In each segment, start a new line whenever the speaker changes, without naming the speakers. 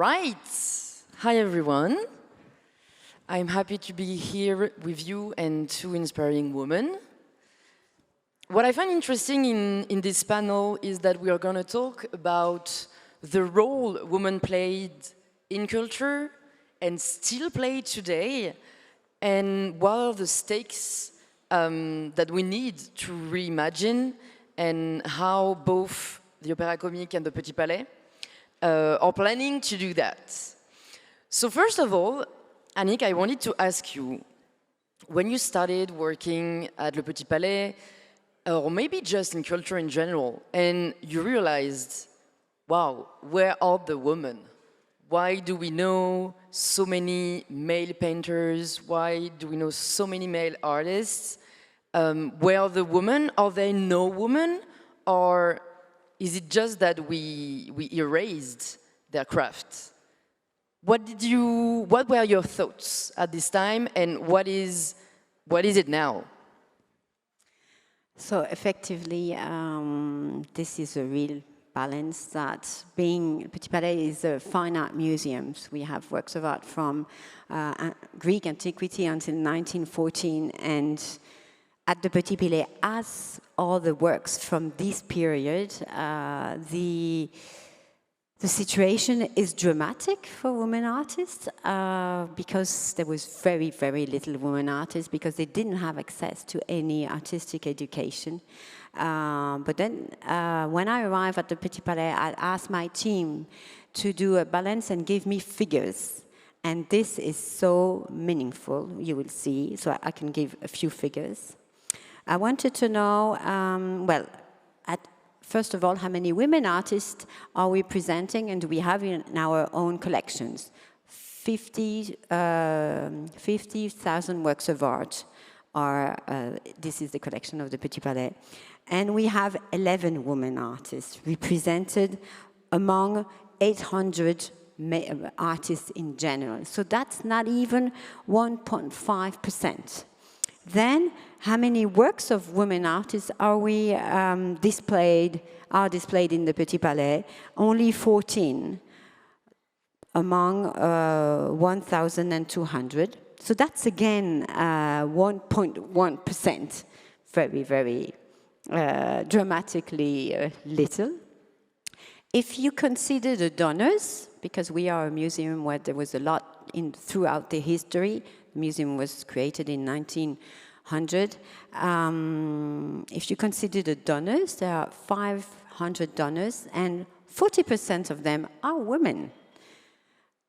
right. Hi, everyone. I'm happy to be here with you and two inspiring women. What I find interesting in this panel is that we are going to talk about the role women played in culture and still play today, and what are the stakes that we need to reimagine, and how both the Opéra Comique and the Petit Palais are planning to do that. So first of all, Annick, I wanted to ask you, when you started working at Le Petit Palais, or maybe just in culture in general, and you realized, wow, where are the women? Why do we know so many male painters? Why do we know so many male artists? Where are the women? Are there no women? Or is it just that we erased their craft? What were your thoughts at this time, and what is it now?
So effectively, this is a real balance that being Petit Palais is a fine art museum. We have works of art from Greek antiquity until 1914, and at the Petit Palais, as all the works from this period, the situation is dramatic for women artists because there was very, very little women artists because they didn't have access to any artistic education. But then when I arrived at the Petit Palais, I asked my team to do a balance and give me figures. And this is so meaningful, you will see. So I can give a few figures. I wanted to know, first of all, how many women artists are we presenting and do we have in our own collections? 50,000 works of art are, this is the collection of the Petit Palais. And we have 11 women artists represented among 800 artists in general. So that's not even 1.5%. Then, how many works of women artists are we displayed in the Petit Palais? Only 14 among 1,200. So that's again 1.1%, very, very dramatically little. If you consider the donors, because we are a museum where there was a lot throughout the history, the museum was created in 1900. If you consider the donors, there are 500 donors, and 40% of them are women.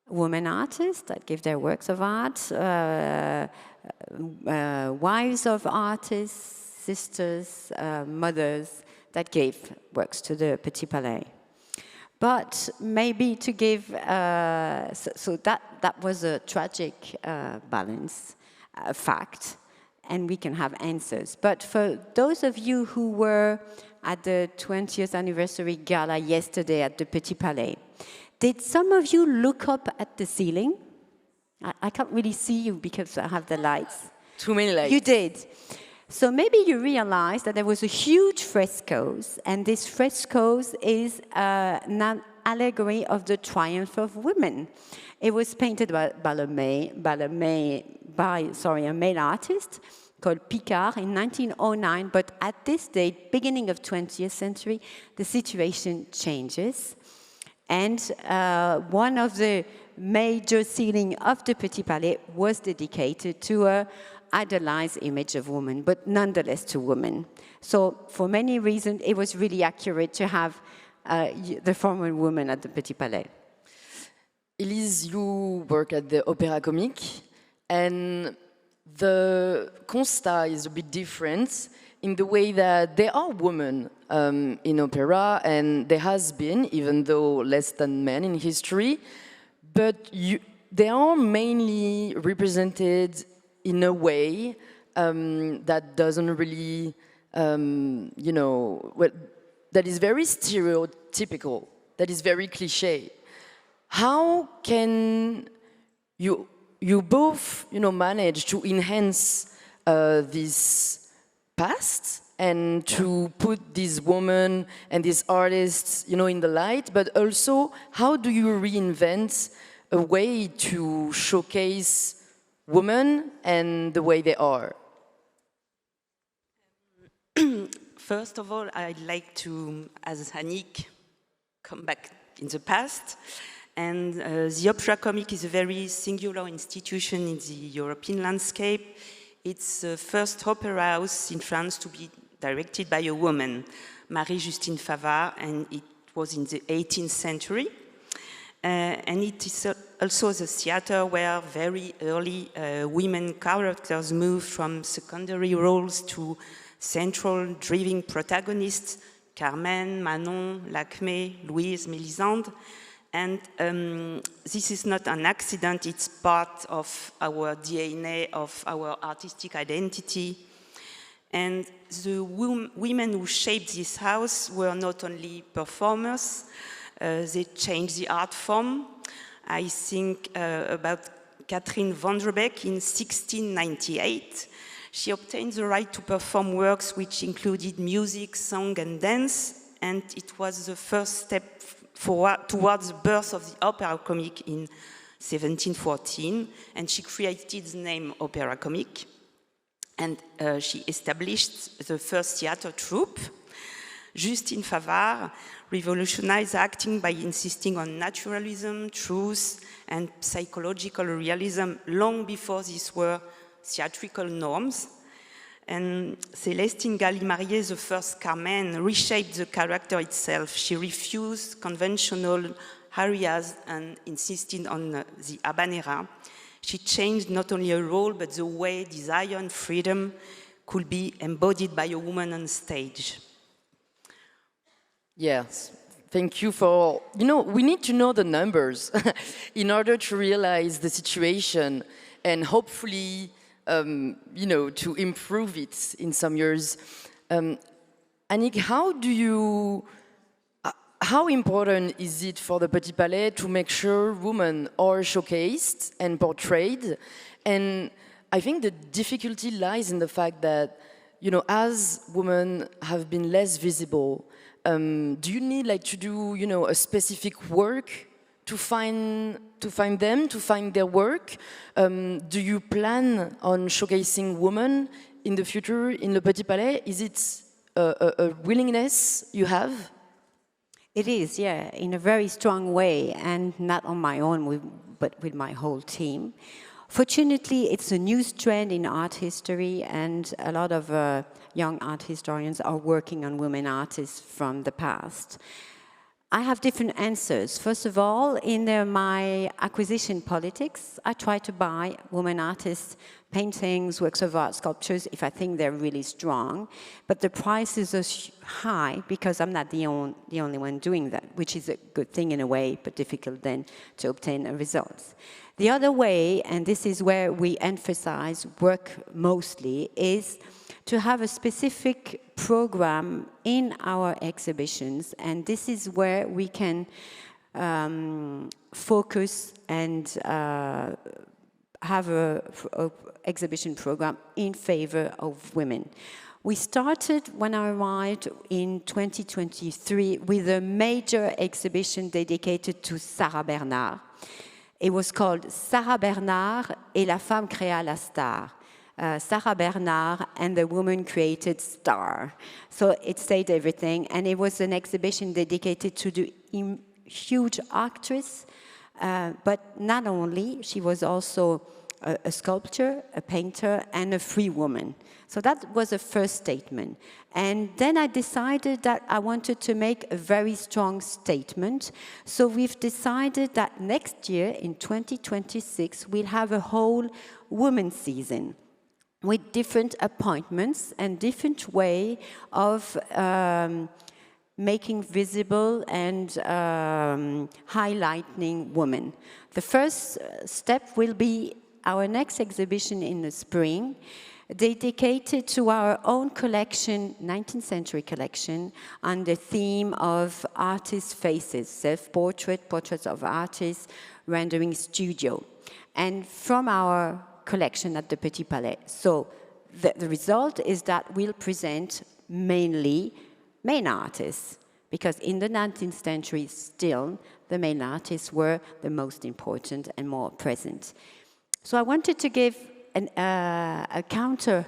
Women artists that give their works of art, wives of artists, sisters, mothers that gave works to the Petit Palais. But maybe to give, so that was a tragic balance, fact, and we can have answers. But for those of you who were at the 20th anniversary gala yesterday at the Petit Palais, did some of you look up at the ceiling? I can't really see you because I have the lights.
Too many lights.
You did. So maybe you realized that there was a huge frescoes, and this frescoes is an allegory of the triumph of women. It was painted by a male artist called Picard in 1909, but at this date, beginning of 20th century, the situation changes. And one of the major ceiling of the Petit Palais was dedicated to a idealized image of woman, but nonetheless to women. So for many reasons, it was really accurate to have the former woman at the Petit Palais.
Élise, you work at the Opéra Comique, and the constat is a bit different in the way that there are women in opera, and there has been, even though less than men in history, but they are mainly represented in a way that doesn't really, that is very stereotypical, that is very cliché. How can you both, manage to enhance this past and to put these women and these artists, you know, in the light, but also how do you reinvent a way to showcase women and the way they are?
First of all, I'd like to, as Annick, come back in the past. And the Opéra Comique is a very singular institution in the European landscape. It's the first opera house in France to be directed by a woman, Marie-Justine Favart, and it was in the 18th century. And it is also the theater where very early women characters moved from secondary roles to central driving protagonists, Carmen, Manon, Lakmé, Louise, Mélisande. And this is not an accident, it's part of our DNA, of our artistic identity. And the women who shaped this house were not only performers, they changed the art form. I think about Catherine van der Beek in 1698. She obtained the right to perform works which included music, song, and dance, and it was the first step towards the birth of the Opéra Comique in 1714, and she created the name Opéra Comique, and she established the first theater troupe. Justine Favart revolutionized acting by insisting on naturalism, truth, and psychological realism long before these were theatrical norms. And Célestine Gallimarié, the first Carmen, reshaped the character itself. She refused conventional arias and insisted on the habanera. She changed not only her role, but the way desire and freedom could be embodied by a woman on stage.
Yes, thank you for, you know, we need to know the numbers in order to realize the situation and hopefully, you know, to improve it in some years. Annick, how important is it for the Petit Palais to make sure women are showcased and portrayed? And I think the difficulty lies in the fact that, you know, as women have been less visible, do you need like to do, you know, a specific work to find them, to find their work? Do you plan on showcasing women in the future in Le Petit Palais? Is it a willingness you have?
It is, yeah, in a very strong way, and not on my own, but with my whole team. Fortunately, it's a new trend in art history, and a lot of young art historians are working on women artists from the past. I have different answers. First of all, in my acquisition politics, I try to buy women artists' paintings, works of art, sculptures, if I think they're really strong. But the prices are high because I'm not the only one doing that, which is a good thing in a way, but difficult then to obtain results. The other way, and this is where we emphasize work mostly, is to have a specific program in our exhibitions, and this is where we can focus and have a exhibition program in favor of women. We started, when I arrived in 2023, with a major exhibition dedicated to Sarah Bernard. It was called Sarah Bernard et la femme créa la star. Sarah Bernard and the woman created star. So it said everything, and it was an exhibition dedicated to the huge actress, but not only, she was also a sculptor, a painter, and a free woman. So that was a first statement. And then I decided that I wanted to make a very strong statement. So we've decided that next year, in 2026, we'll have a whole women's season with different appointments and different way of making visible and highlighting women. The first step will be our next exhibition in the spring, dedicated to our own collection, 19th century collection, on the theme of artists' faces, self-portrait, portraits of artists, rendering studio, and from our collection at the Petit Palais. So the result is that we'll present mainly male artists, because in the 19th century still, the male artists were the most important and more present. So I wanted to give a counter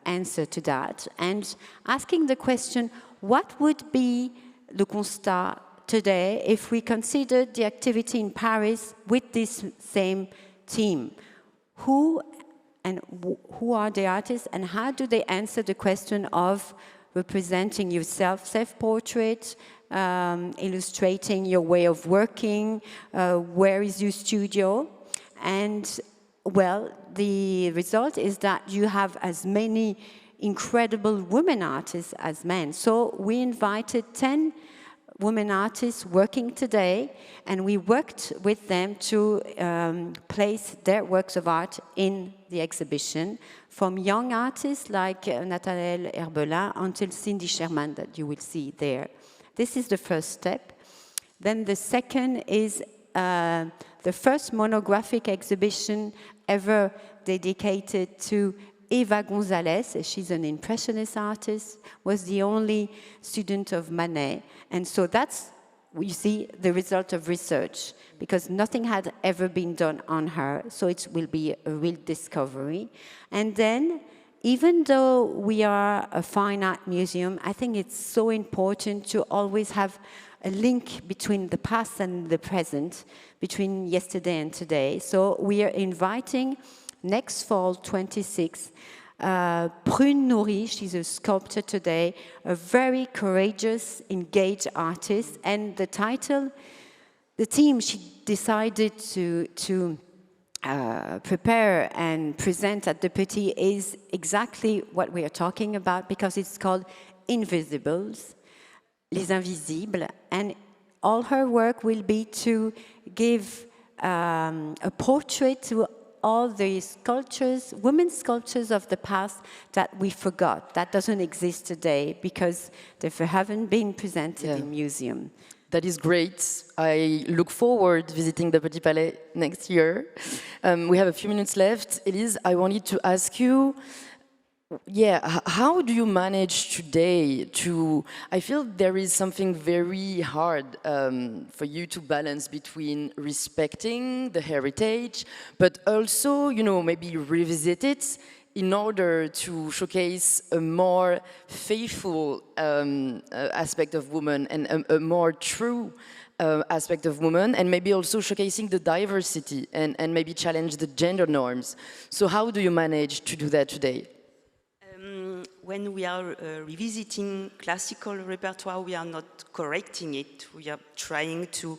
answer to that, and asking the question, what would be le constat today if we considered the activity in Paris with this same theme? Who are the artists, and how do they answer the question of representing yourself, self-portrait, illustrating your way of working, where is your studio? And well, the result is that you have as many incredible women artists as men. So we invited 10 women artists working today, and we worked with them to place their works of art in the exhibition, from young artists like Nathanaël Herbelin until Cindy Sherman that you will see there. This is the first step. Then the second is the first monographic exhibition ever dedicated to Eva Gonzalez. She's an impressionist artist, was the only student of Manet. And so that's, you see, the result of research, because nothing had ever been done on her, so it will be a real discovery. And then, even though we are a fine art museum, I think it's so important to always have a link between the past and the present, between yesterday and today. So we are inviting next fall, 26, Prune Nouri. She's a sculptor today, a very courageous, engaged artist. And the title, the theme she decided to prepare and present at the Petit is exactly what we are talking about, because it's called Invisibles, Les Invisibles. And all her work will be to give a portrait to all the sculptures, women's sculptures of the past that we forgot, that doesn't exist today because they haven't been presented in museum.
That is great. I look forward visiting the Petit Palais next year. We have a few minutes left. Élise, I wanted to ask you, how do you manage today to, I feel there is something very hard for you to balance between respecting the heritage, but also, you know, maybe revisit it in order to showcase a more faithful aspect of women and a more true aspect of women, and maybe also showcasing the diversity and maybe challenge the gender norms. So how do you manage to do that today?
When we are revisiting classical repertoire, we are not correcting it. We are trying to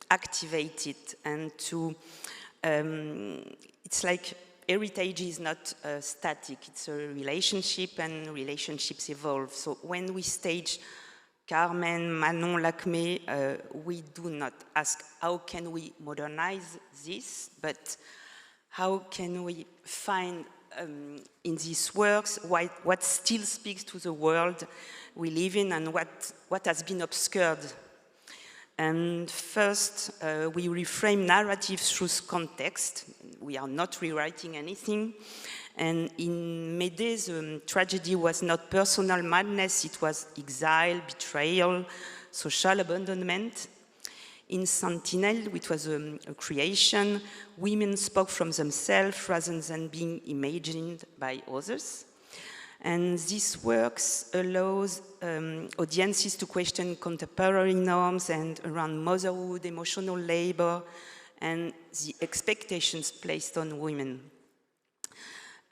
activate it and to, it's like heritage is not static, it's a relationship, and relationships evolve. So when we stage Carmen, Manon, Lacmé, we do not ask how can we modernize this, but how can we find in these works what still speaks to the world we live in and what has been obscured. And first, we reframe narratives through context. We are not rewriting anything. And in Médée, the tragedy was not personal madness, it was exile, betrayal, social abandonment. In Sentinel, which was a creation, women spoke from themselves rather than being imagined by others. And this works allows audiences to question contemporary norms and around motherhood, emotional labor, and the expectations placed on women.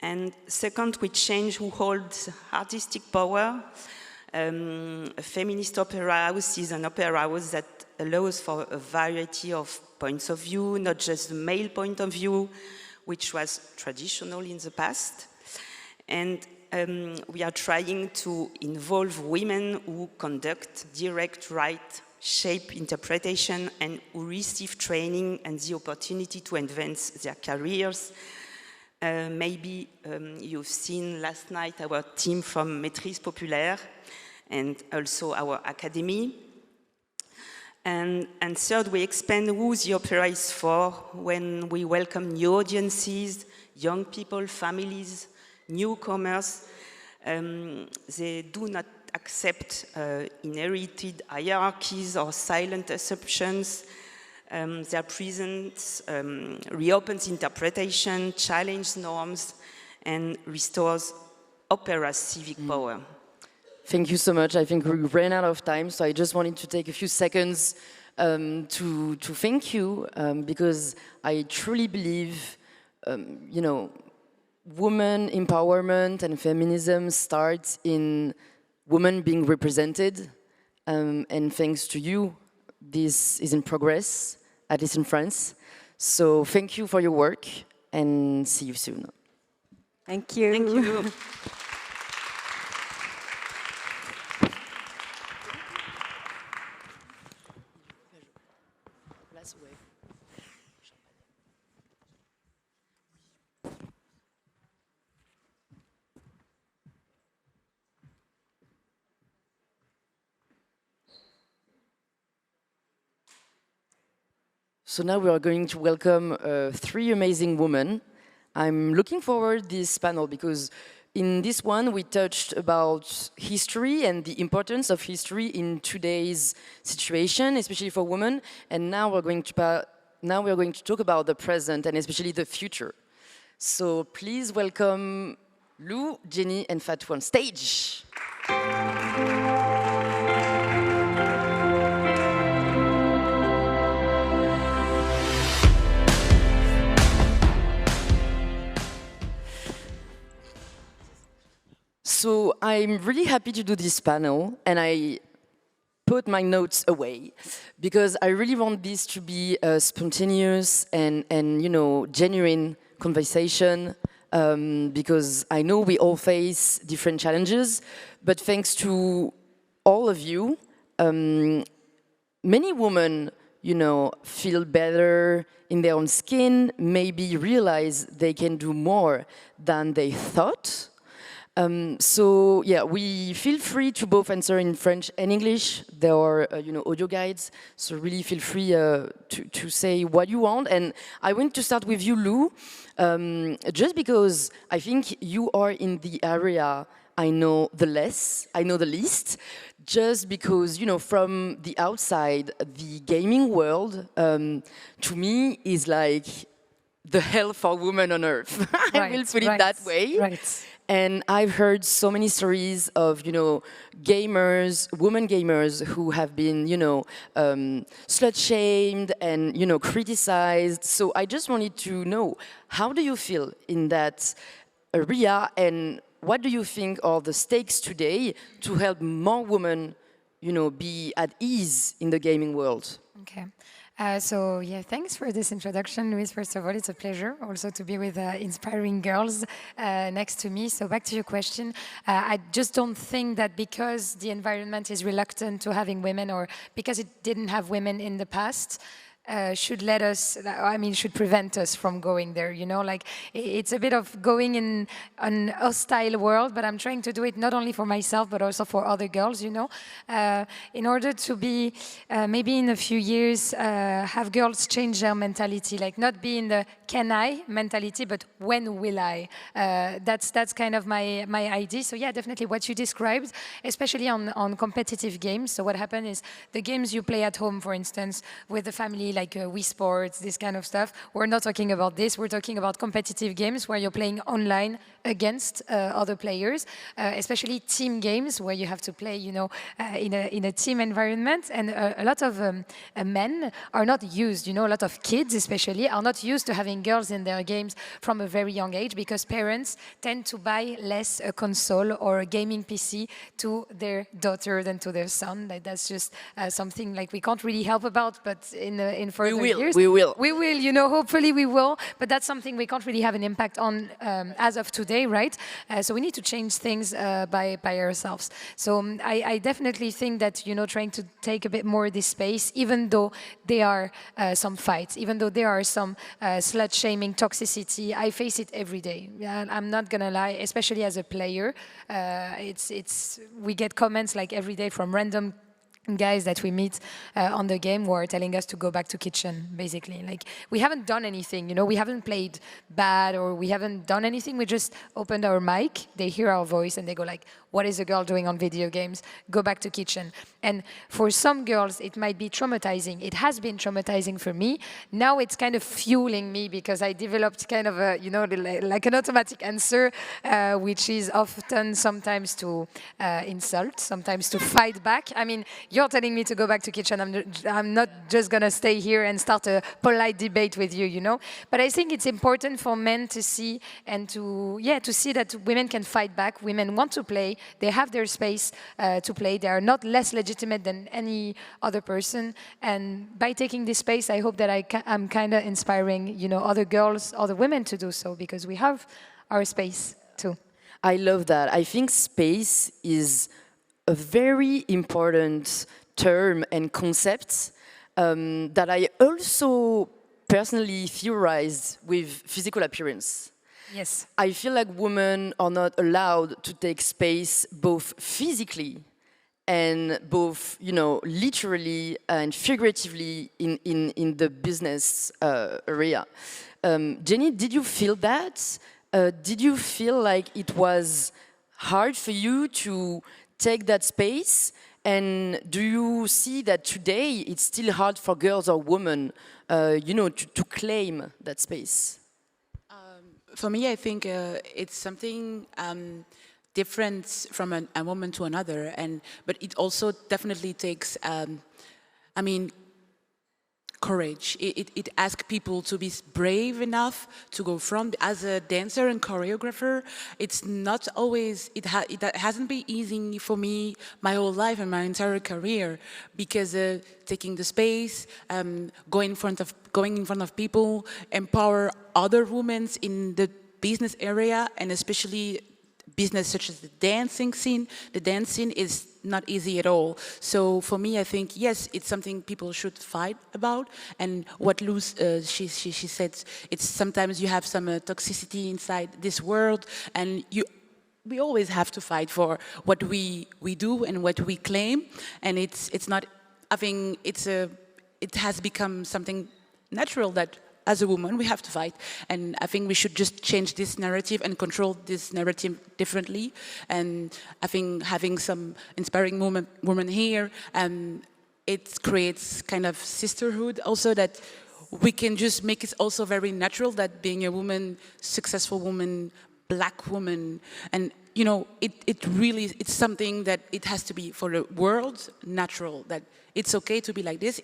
And second, we change who holds artistic power. A feminist opera house is an opera house that allows for a variety of points of view, not just the male point of view, which was traditional in the past. And we are trying to involve women who conduct, direct, write, shape interpretation, and who receive training and the opportunity to advance their careers. Maybe you've seen last night our team from Maîtrise Populaire and also our academy. And third, we expand who the opera is for when we welcome new audiences, young people, families, newcomers, They do not accept inherited hierarchies or silent assumptions. Their presence reopens interpretation, challenges norms, and restores opera's civic power.
Thank you so much. I think we ran out of time, so I just wanted to take a few seconds to thank you because I truly believe, women empowerment and feminism starts in women being represented, and thanks to you, this is in progress, at least in France. So thank you for your work, and see you soon.
Thank you.
Thank you.
So now we are going to welcome three amazing women. I'm looking forward to this panel because in this one we touched about history and the importance of history in today's situation, especially for women. And now we're going to talk about the present and especially the future. So please welcome Lou, Jeny, and Fatou on stage. So I'm really happy to do this panel, and I put my notes away because I really want this to be a spontaneous and genuine conversation because I know we all face different challenges, but thanks to all of you, many women, feel better in their own skin, maybe realize they can do more than they thought. So yeah, we feel free to both answer in French and English. There are audio guides, so really feel free to say what you want. And I want to start with you, Lou, just because I think you are in the area I know the least. Just because from the outside, the gaming world to me is like the hell for women on earth. I will put it that way.
Right.
And I've heard so many stories of, gamers, women gamers who have been, slut-shamed and, criticized. So I just wanted to know, how do you feel in that area, and what do you think are the stakes today to help more women, be at ease in the gaming world?
Okay. So yeah, thanks for this introduction, Louise. First of all, it's a pleasure also to be with inspiring girls next to me. So back to your question, I just don't think that because the environment is reluctant to having women, or because it didn't have women in the past, should prevent us from going there, like it's a bit of going in an hostile world, but I'm trying to do it not only for myself, but also for other girls, in order to be, maybe in a few years, have girls change their mentality, like not be in the can I mentality, but when will I? That's kind of my idea. So yeah, definitely what you described, especially on competitive games. So what happened is the games you play at home, for instance, with the family, like Esports, this kind of stuff. We're not talking about this. We're talking about competitive games where you're playing online against other players, especially team games where you have to play, in a team environment. And a lot of men are not used, a lot of kids especially are not used to having girls in their games from a very young age, because parents tend to buy less a console or a gaming PC to their daughter than to their son. Like, that's just something like we can't really help about, but in further years.
We will.
Hopefully we will, but that's something we can't really have an impact on as of today, right? So we need to change things by ourselves. So I definitely think that, trying to take a bit more of this space, even though there are some fights, even though there are some slut-shaming, toxicity, I face it every day. I'm not gonna lie, especially as a player. We get comments like every day from random guys that we meet on the game who are telling us to go back to kitchen, basically. Like, we haven't done anything, you know, we haven't played bad or we haven't done anything. We just opened our mic, they hear our voice and they go like, what is a girl doing on video games? Go back to kitchen. And for some girls, it might be traumatizing. It has been traumatizing for me. Now it's kind of fueling me because I developed kind of a, you know, like an automatic answer, which is often sometimes to insult, sometimes to fight back. I mean, you're telling me to go back to kitchen. I'm not just going to stay here and start a polite debate with you, you know. But I think it's important for men to see and to see that women can fight back. Women want to play. They have their space to play. They are not less legitimate than any other person. And by taking this space, I hope that I'm kind of inspiring, you know, other girls, other women to do so, because we have our space too.
I love that. I think space is a very important term and concept that I also personally theorized with physical appearance.
Yes.
I feel like women are not allowed to take space both physically and both, you know, literally and figuratively in the business area. Jeny, did you feel that? Did you feel like it was hard for you to take that space? And do you see that today it's still hard for girls or women, you know, to claim that space?
For me, I think it's something different from a woman to another, but it also definitely takes, I mean, courage. It asks people to be brave enough to go from, as a dancer and choreographer, it's not always, it hasn't been easy for me my whole life and my entire career, because taking the space, going in front of people, empower other women in the business area, and especially business such as the dancing scene. The dance scene is not easy at all. So for me, I think, yes, it's something people should fight about. And what Louise, she said, it's sometimes you have some toxicity inside this world, and we always have to fight for what we do and what we claim. And it's not, I think it has become something natural that as a woman, we have to fight. And I think we should just change this narrative and control this narrative differently. And I think having some inspiring women here, it creates kind of sisterhood also, that we can just make it also very natural that being a woman, successful woman, black woman, and you know, it's something that it has to be for the world natural, that it's okay to be like this.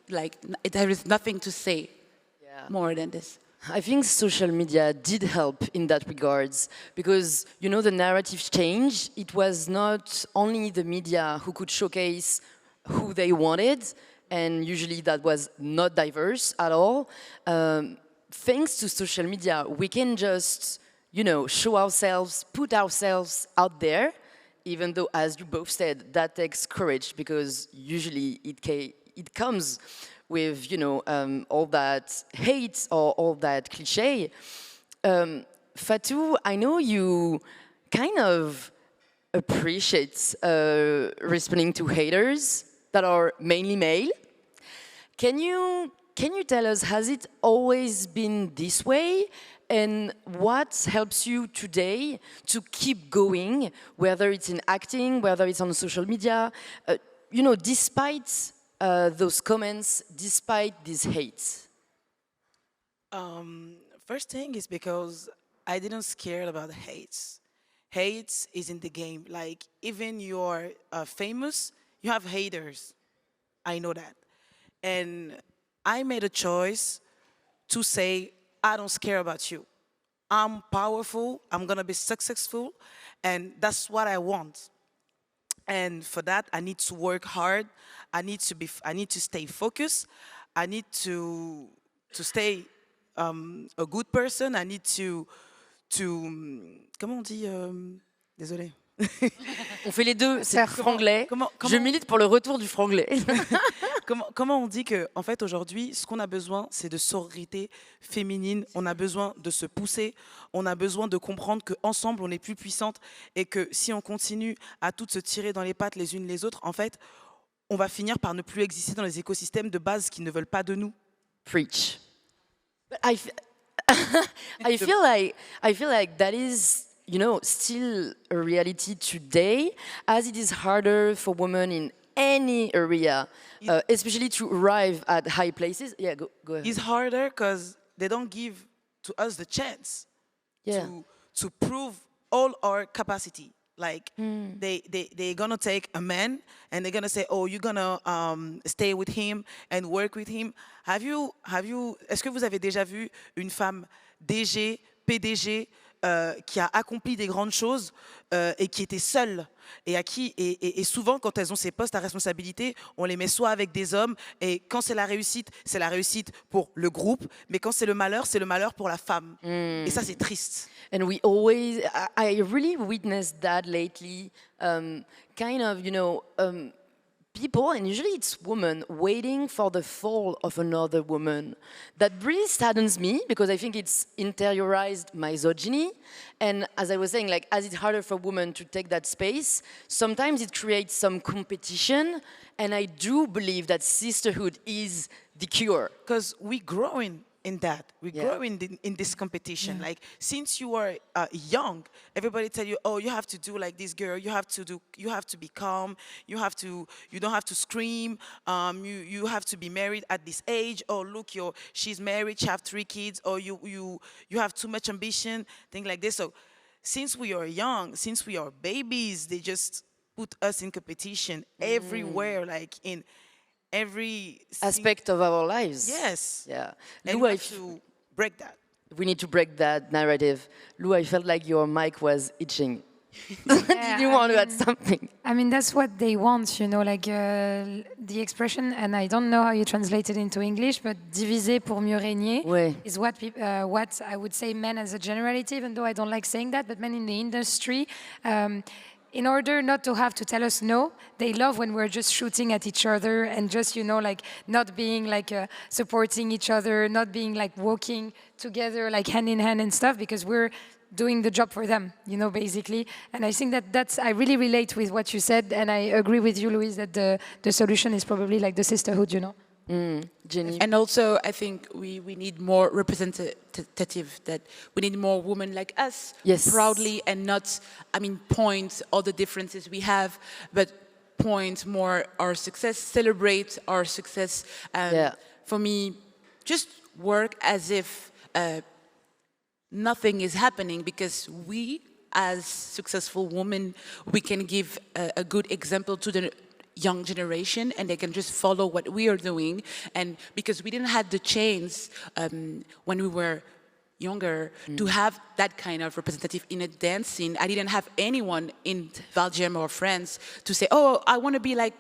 There is nothing to say more than this.
I think social media did help in that regards, because, you know, the narrative change. It was not only the media who could showcase who they wanted, and usually that was not diverse at all. Thanks to social media, we can just, you know, show ourselves, put ourselves out there, even though, as you both said, that takes courage, because usually it comes with, you know, all that hate or all that cliche. Fatou, I know you kind of appreciate responding to haters that are mainly male. Can you tell us, has it always been this way? And what helps you today to keep going, whether it's in acting, whether it's on social media, you know, despite those comments, despite these hates?
First thing is because I didn't scare about hates. Hates is in the game. Like, even you're famous, you have haters. I know that. And I made a choice to say, I don't care about you. I'm powerful, I'm gonna be successful, and that's what I want. And for that, I need to work hard. I need to stay focused. I need to stay a good person. I need to comment on dit désolé.
On fait les deux, c'est franglais. Je milite pour le retour du franglais.
Comment on dit que, en fait, aujourd'hui, ce qu'on a besoin, c'est de sororité féminine. On a besoin de se pousser. On a besoin de comprendre qu'ensemble, on est plus puissante, et que si on continue à toutes se tirer dans les pattes les unes les autres, en fait, on va finir par ne plus exister dans les écosystèmes de base qui ne veulent pas de nous.
Preach. But I feel like that is, still a reality today, as it is harder for women in any area, especially to arrive at high places. Yeah, go ahead.
It's harder because they don't give to us the chance to prove all our capacity. Like they're gonna take a man and they're gonna say, oh, you're gonna stay with him and work with him. Est-ce que vous avez déjà vu une femme DG, PDG qui a accompli des grandes choses et qui était seule et souvent quand elles ont ces postes à responsabilité, on les met soit avec des hommes et quand c'est la réussite pour le groupe, mais quand c'est le malheur pour la femme. Et ça c'est triste.
And I really witnessed that lately, kind of, people, and usually it's women, waiting for the fall of another woman. That really saddens me because I think it's interiorized misogyny. And as I was saying, like, as it's harder for women to take that space, sometimes it creates some competition. And I do believe that sisterhood is the cure.
Because we're growing in that. We're growing in this competition. Like, since you are young, everybody tell you, oh, you have to do like this, girl. You have to be calm. You don't have to scream. You have to be married at this age. Oh, look, she's married. She have 3 kids. Or you have too much ambition. Things like this. So, since we are young, since we are babies, they just put us in competition everywhere, like in every
aspect of our lives.
Yes.
Yeah.
And
Lou,
we have to break that.
We need to break that narrative. Lou, I felt like your mic was itching. Did you want to add something?
I mean, that's what they want, like the expression, and I don't know how you translate it into English, but diviser pour mieux régner is what I would say men as a generality, even though I don't like saying that, but men in the industry, in order not to have to tell us no, they love when we're just shooting at each other and just, like not being like supporting each other, not being like walking together like hand in hand and stuff, because we're doing the job for them, basically. And I think I really relate with what you said, and I agree with you, Louise, that the solution is probably like the sisterhood,
Jeny.
And also, I think we need more representative, that we need more women like us, proudly, and not, point all the differences we have, but point more our success, celebrate our success. For me, just work as if nothing is happening, because we, as successful women, we can give a good example to the young generation, and they can just follow what we are doing. And because we didn't have the chance when we were younger to have that kind of representative in a dance scene. I didn't have anyone in Belgium or France to say, oh, I want to be like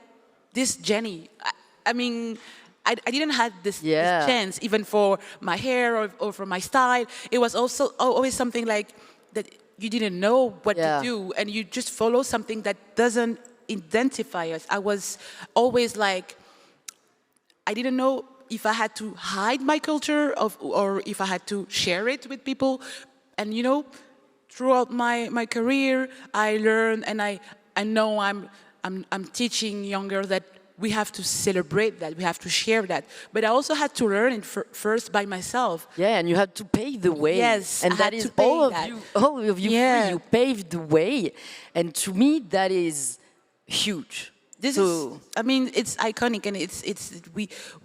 this Jeny. I didn't have this chance, even for my hair or for my style. It was also always something like that you didn't know what to do, and you just follow something that doesn't identify us. I was always like, I didn't know if I had to hide my culture or if I had to share it with people. And throughout my career, I learned, and I know I'm teaching younger that we have to celebrate that, we have to share that. But I also had to learn it first by myself.
Yeah, and you had to pave the way.
Yes,
and that is all of you three, you paved the way. And to me, that is huge.
It's iconic, and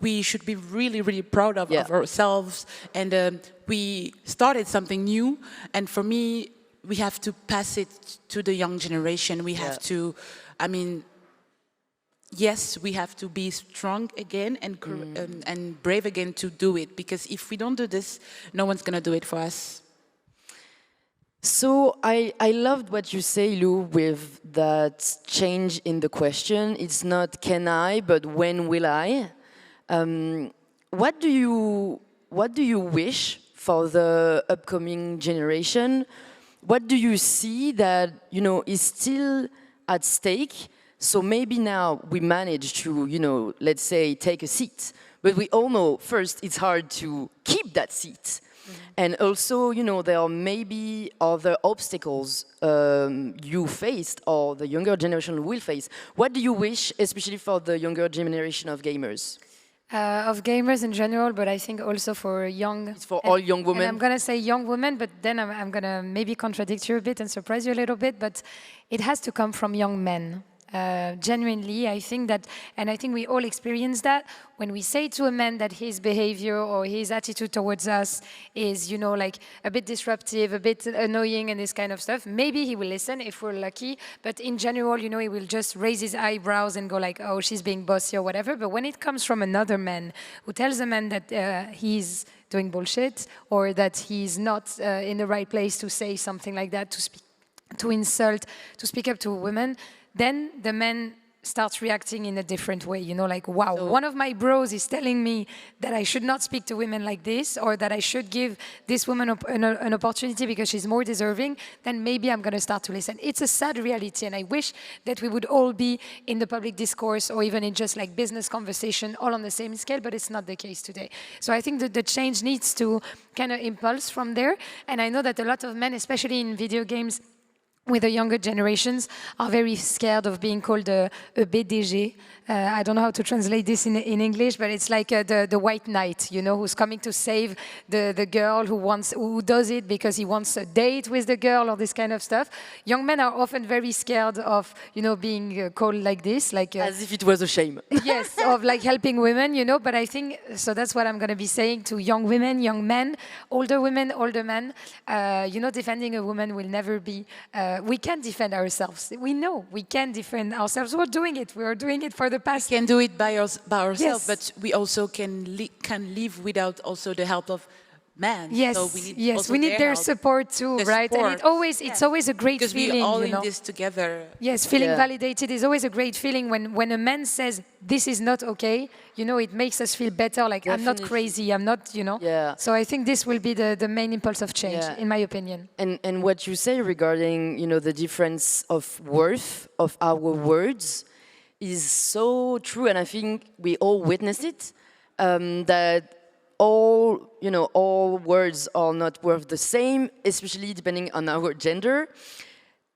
we should be really, really proud of ourselves. And we started something new, and for me, we have to pass it to the young generation. We have to, yes, we have to be strong again and brave again to do it, because if we don't do this, no one's gonna do it for us.
So I loved what you say, Lou, with that change in the question. It's not can I, but when will I? What do you wish for the upcoming generation? What do you see that is still at stake? So maybe now we manage to let's say take a seat, but we all know first it's hard to keep that seat. And also, you know, there are maybe other obstacles you faced or the younger generation will face. What do you wish, especially for the younger generation of gamers?
Of gamers in general, but I think also for young...
It's for all young women?
And I'm going to say young women, but then I'm going to maybe contradict you a bit and surprise you a little bit, but it has to come from young men. Genuinely, I think that, and I think we all experience that, when we say to a man that his behavior or his attitude towards us is, you know, like a bit disruptive, a bit annoying and this kind of stuff, maybe he will listen if we're lucky, but in general, you know, he will just raise his eyebrows and go like, oh, she's being bossy or whatever. But when it comes from another man who tells a man that he's doing bullshit or that he's not in the right place to say something like that, to speak, to insult, to speak up to a woman, then the man starts reacting in a different way, you know, like, wow, so one of my bros is telling me that I should not speak to women like this, or that I should give this woman an opportunity because she's more deserving, then maybe I'm going to start to listen. It's a sad reality, and I wish that we would all be in the public discourse or even in just like business conversation all on the same scale, but it's not the case today. So I think that the change needs to kind of impulse from there, and I know that a lot of men, especially in video games, with the younger generations, are very scared of being called a BDG. I don't know how to translate this in English, but it's like the white knight, you know, who's coming to save the girl who does it because he wants a date with the girl or this kind of stuff. Young men are often very scared of, you know, being called like this, like
as if it was a shame.
Yes, of like helping women, you know. But I think so. That's what I'm going to be saying to young women, young men, older women, older men. You know, defending a woman will never be. We can defend ourselves. We know we can defend ourselves. We're doing it. We are doing it for the past.
We can do it by ourselves,
yes.
but we also can live without also the help of men.
Yes,
so
we need their support too, right?
Support.
And it's always a great
because
feeling,
we're all
you know?
in this together.
Yes, feeling validated is always a great feeling when a man says this is not okay. You know, it makes us feel better. Like I'm not crazy. I'm not, you know.
Yeah.
So I think this will be the main impulse of change, in my opinion.
And what you say regarding, you know, the difference of worth of our words is so true, and I think we all witness it. That all words are not worth the same, especially depending on our gender.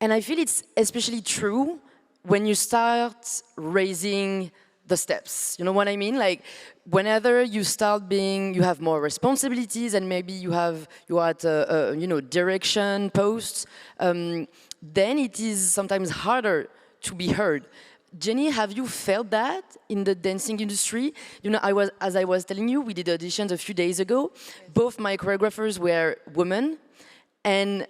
And I feel it's especially true when you start raising the steps. You know what I mean? Like whenever you start you have more responsibilities, and maybe you're at a direction posts, then it is sometimes harder to be heard. Jeny, have you felt that in the dancing industry? You know, as I was telling you, we did auditions a few days ago. Both my choreographers were women, and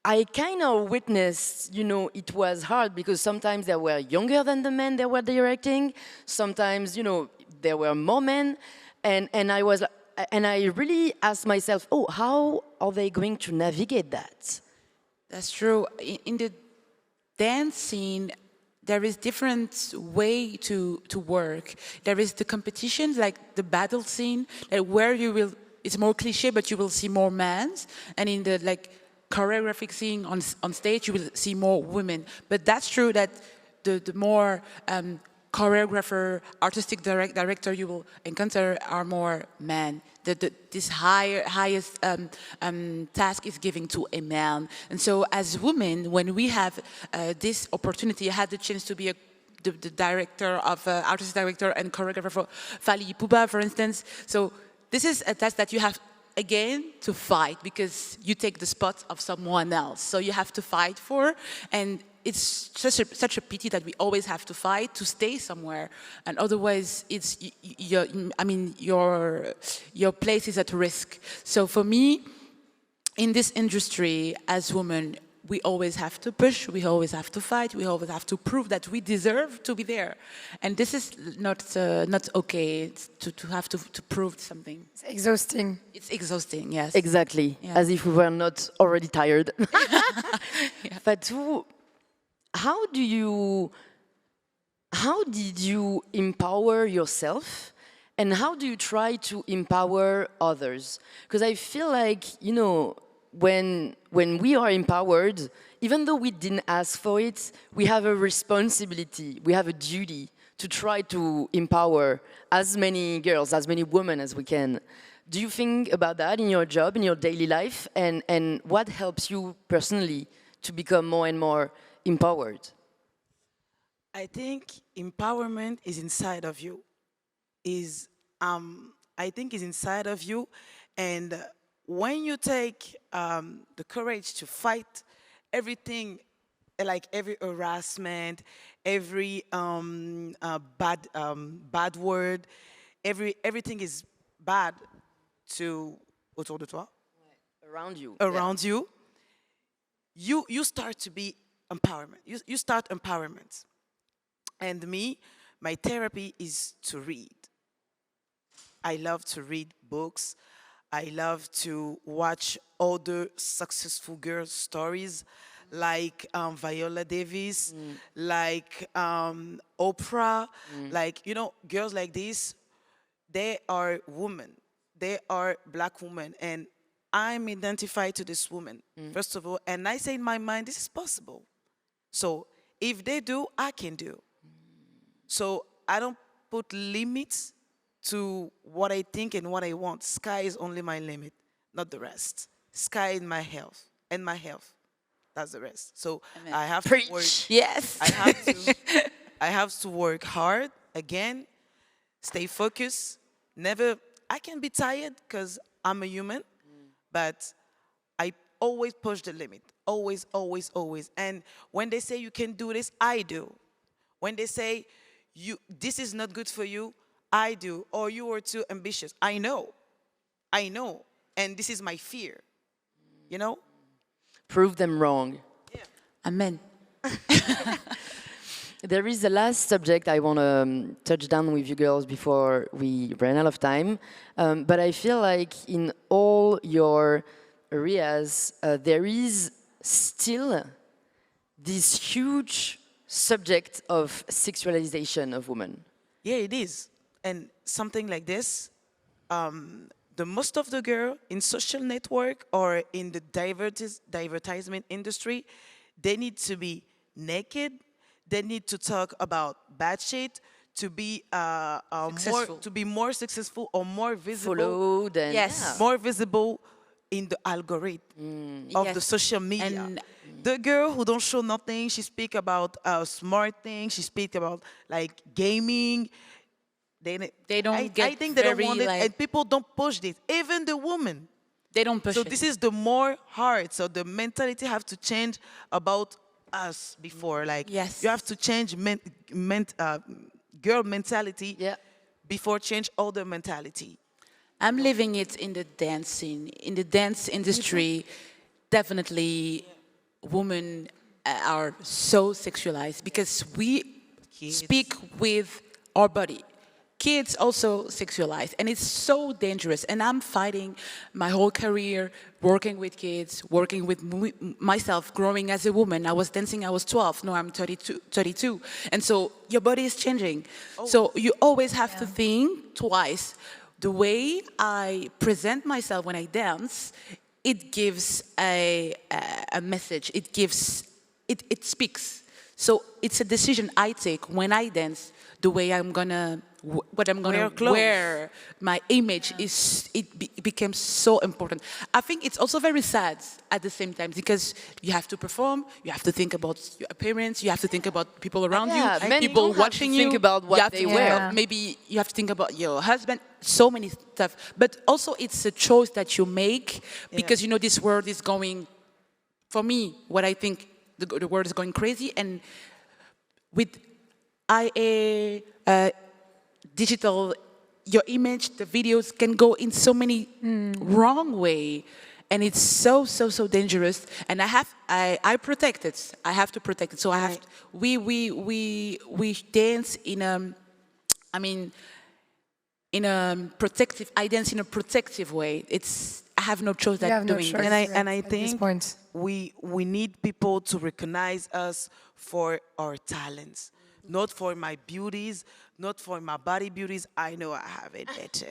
I kind of witnessed, you know, it was hard because sometimes they were younger than the men they were directing. Sometimes, you know, there were more men, and I really asked myself, oh, how are they going to navigate that?
That's true. In the dance scene, there is different way to work. There is the competition, like the battle scene, like where you will, it's more cliche, but you will see more men. And in the like choreographic scene on stage, you will see more women. But that's true that the more choreographer, artistic director you will encounter are more men. This highest task is given to a man. And so as women, when we have this opportunity, I had the chance to be the director of artistic director and choreographer for Fali Puba, for instance. So this is a task that you have again to fight because you take the spot of someone else. So you have to fight for, and it's such a pity that we always have to fight to stay somewhere, and otherwise it's your place is at risk. So for me, in this industry, as women, we always have to push, we always have to fight, we always have to prove that we deserve to be there, and this is not okay to have to prove something.
It's exhausting.
It's exhausting, yes.
Exactly,
yeah.
As if we were not already tired.
Yeah.
Fatou, how did you empower yourself, and how do you try to empower others? Because I feel like, you know, when we are empowered, even though we didn't ask for it, we have a responsibility, we have a duty to try to empower as many girls, as many women as we can. Do you think about that in your job, in your daily life? And what helps you personally to become more and more empowered?
I think empowerment is inside of you. Is I think is inside of you, and when you take the courage to fight everything, like every harassment, every bad word, everything is bad to autour de toi,
Around you.
around you. You start to be empowerment. You start empowerment. And me, my therapy is to read. I love to read books. I love to watch other successful girls' stories, like Viola Davis, like Oprah, like, you know, girls like this. They are women. They are black women. And I'm identified to this woman, first of all. And I say in my mind, this is possible. So if they do, I can do. So I don't put limits to what I think and what I want. Sky is only my limit, not the rest. Sky is my health, and my health, that's the rest. So I have to work.
Yes.
I have to work hard again, stay focused. Never. I can be tired because I'm a human, but I always push the limit. Always, always, always. And when they say you can do this, I do. When they say this is not good for you, I do. Or you are too ambitious. I know. And this is my fear. You know?
Prove them wrong.
Amen.
There is the last subject I want to touch down with you girls before we run out of time. But I feel like in all your areas, there is still this huge subject of sexualization of women.
Yeah, it is. And something like this, the most of the girl in social network or in the divertisement industry, they need to be naked. They need to talk about bad shit to be more successful or more visible.
Followed and
More visible in the algorithm of the social media.
And
the girl who don't show nothing, she speak about smart things. She speak about like gaming.
They don't get
I think they don't
very,
want it,
like-
and people don't push this. Even the woman.
they don't push
So
it.
this is the more hard. So the mentality have to change about us before. Like
Yes.
you have to change girl mentality before change other mentality.
I'm living it in the dance scene. In the dance industry, definitely women are so sexualized because we speak with our body. Kids also sexualized, and it's so dangerous. And I'm fighting my whole career, working with kids, working with myself, growing as a woman. I was dancing, I was 12, now I'm 32. And so your body is changing. So you always have to think twice. The way I present myself when I dance, it gives a message. It speaks. So it's a decision I take when I dance. The way I'm gonna wear, my image became so important. I think it's also very sad at the same time because you have to perform, you have to think about your appearance, you have to think about people around you,
many
people
don't have to
watching
think
you.
about what
you have
they
to
wear.
Maybe you have to think about your husband. So many stuff, but also it's a choice that you make because you know this world is going. For me, what I think the world is going crazy, and with IA. Digital, your image, the videos can go in so many wrong way, and it's so dangerous. And I protect it. I have to protect it. So I have. We dance in protective. I dance in a protective way. I have no choice
You have
than
no
doing
choice.
this.
And I
At this
think
point.
we need people to recognize us for our talents, not for my beauties, not for my body beauties. I know I have it better,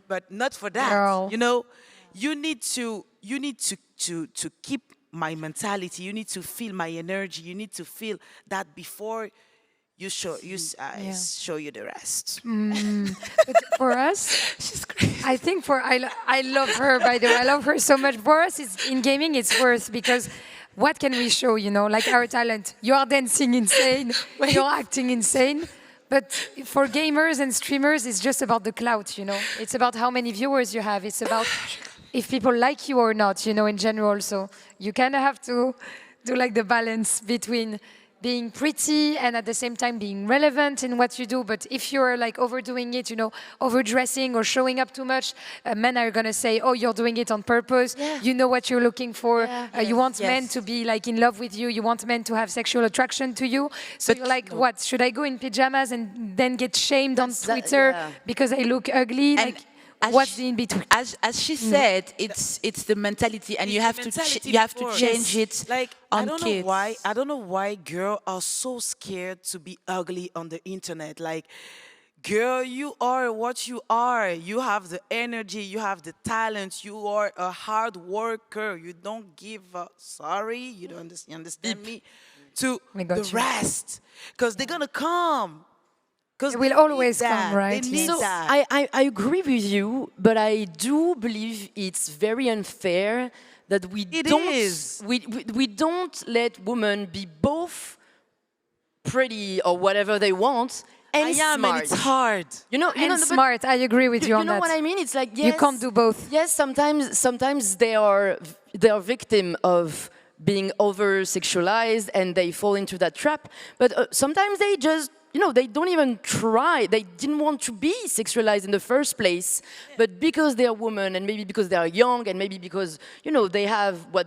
but not for that.
Girl.
You know, you need to keep my mentality. You need to feel my energy. You need to feel that before show you the rest.
But for us, she's crazy. I think I love her, by the way. I love her so much. For us, in gaming, it's worth because what can we show, like our talent? You are dancing insane, you're acting insane. But for gamers and streamers, it's just about the clout, It's about how many viewers you have. It's about if people like you or not, in general. So you kind of have to do like the balance between being pretty and at the same time being relevant in what you do. But if you're like overdoing it, overdressing or showing up too much, men are going to say, oh, you're doing it on purpose. Yeah. You know what you're looking for. You want men to be like in love with you. You want men to have sexual attraction to you. So you're like, what? Should I go in pajamas and then get shamed on Twitter because I look ugly? What's the in between?
As she said, it's the mentality, and you have to change it.
Like
on
kids. I don't know why girls are so scared to be ugly on the internet. Like, girl, you are what you are. You have the energy. You have the talent. You are a hard worker. You don't give sorry. You don't understand me. To the rest, because they're gonna come.
It will always come, right?
So I agree with you, but I do believe it's very unfair that we don't let women be both pretty or whatever they want and smart.
And it's hard.
Smart. I agree with you on that.
You know what I mean? It's like, yes,
you can't do both.
Yes, sometimes they are victim of being over sexualized and they fall into that trap. But sometimes they just they don't even try. They didn't want to be sexualized in the first place, but because they are women, and maybe because they are young, and maybe because they have what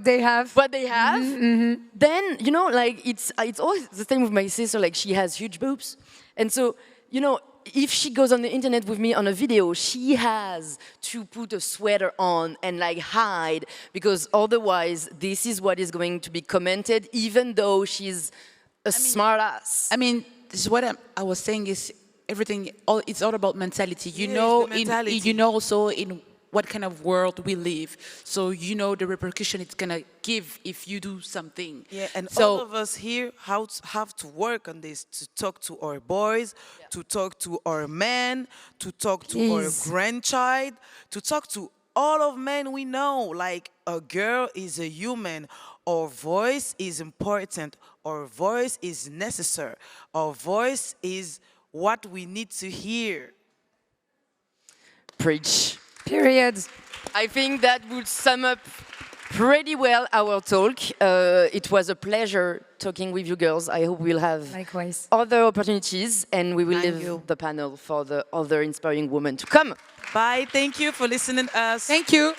they have.
Mm-hmm.
Then it's always the same with my sister. Like, she has huge boobs, and so if she goes on the internet with me on a video, she has to put a sweater on and hide, because otherwise this is what is going to be commented, even though she's a smart ass.
I mean, this is what I was saying is everything. It's all about mentality. Also in what kind of world we live. So the repercussion it's gonna give if you do something.
Yeah, and all of us here have to work on this, to talk to our boys, to talk to our men, to talk to our grandchild, to talk to all of men we know. Like, a girl is a human. Our voice is important. Our voice is necessary. Our voice is what we need to hear.
Preach.
Period.
I think that would sum up pretty well our talk. It was a pleasure talking with you girls. I hope we'll have other opportunities, and we will leave the panel for the other inspiring women to come.
Bye. Thank you for listening to us.
Thank you.